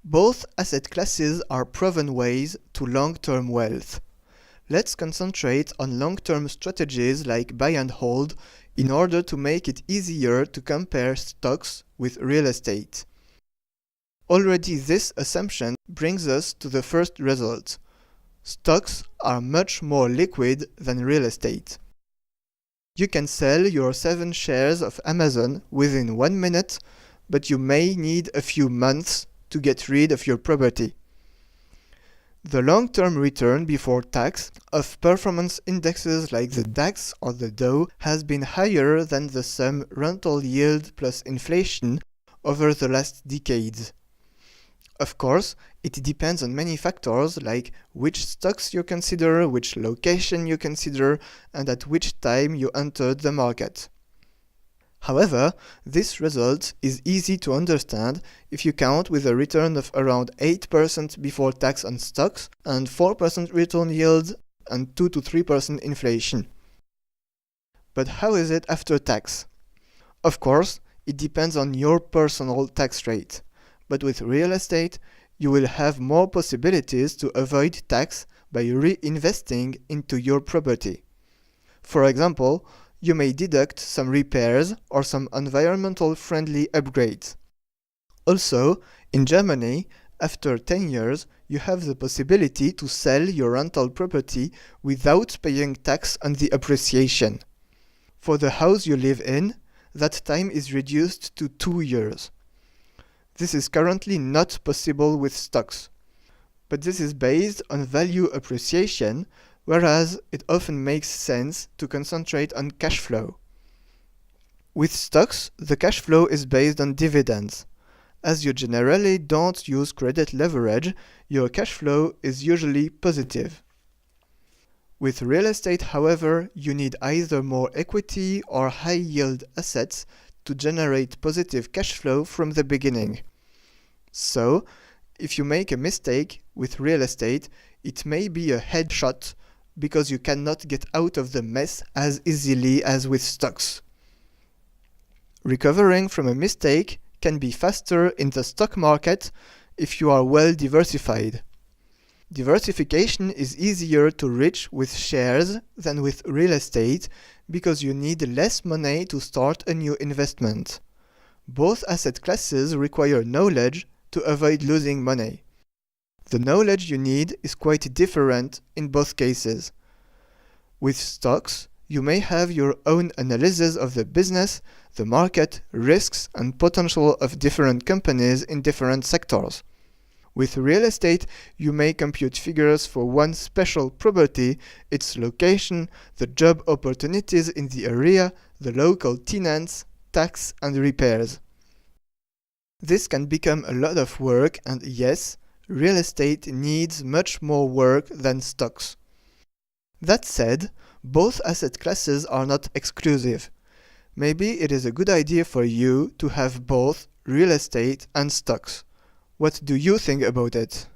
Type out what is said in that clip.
Both asset classes are proven ways to long-term wealth. Let's concentrate on long-term strategies like buy and hold in order to make it easier to compare stocks with real estate. Already this assumption brings us to the first result. Stocks are much more liquid than real estate. You can sell your 7 shares of Amazon within 1 minute, but you may need a few months to get rid of your property. The long-term return before tax of performance indexes like the DAX or the Dow has been higher than the sum rental yield plus inflation over the last decades. Of course, it depends on many factors like which stocks you consider, which location you consider, and at which time you entered the market. However, this result is easy to understand if you count with a return of around 8% before tax on stocks and 4% return yield and 2 to 3% inflation. But how is it after tax? Of course, it depends on your personal tax rate. But with real estate, you will have more possibilities to avoid tax by reinvesting into your property. For example, you may deduct some repairs or some environmental friendly upgrades. Also, in Germany, after 10 years, you have the possibility to sell your rental property without paying tax on the appreciation. For the house you live in, that time is reduced to 2 years. This is currently not possible with stocks, but this is based on value appreciation, whereas it often makes sense to concentrate on cash flow. With stocks, the cash flow is based on dividends. As you generally don't use credit leverage, your cash flow is usually positive. With real estate, however, you need either more equity or high-yield assets to generate positive cash flow from the beginning. So, if you make a mistake with real estate, it may be a headshot because you cannot get out of the mess as easily as with stocks. Recovering from a mistake can be faster in the stock market if you are well diversified. Diversification is easier to reach with shares than with real estate because you need less money to start a new investment. Both asset classes require knowledge to avoid losing money. The knowledge you need is quite different in both cases. With stocks, you may have your own analysis of the business, the market, risks, and potential of different companies in different sectors. With real estate, you may compute figures for one special property, its location, the job opportunities in the area, the local tenants, tax, and repairs. This can become a lot of work, and yes, real estate needs much more work than stocks. That said, both asset classes are not exclusive. Maybe it is a good idea for you to have both real estate and stocks. What do you think about it?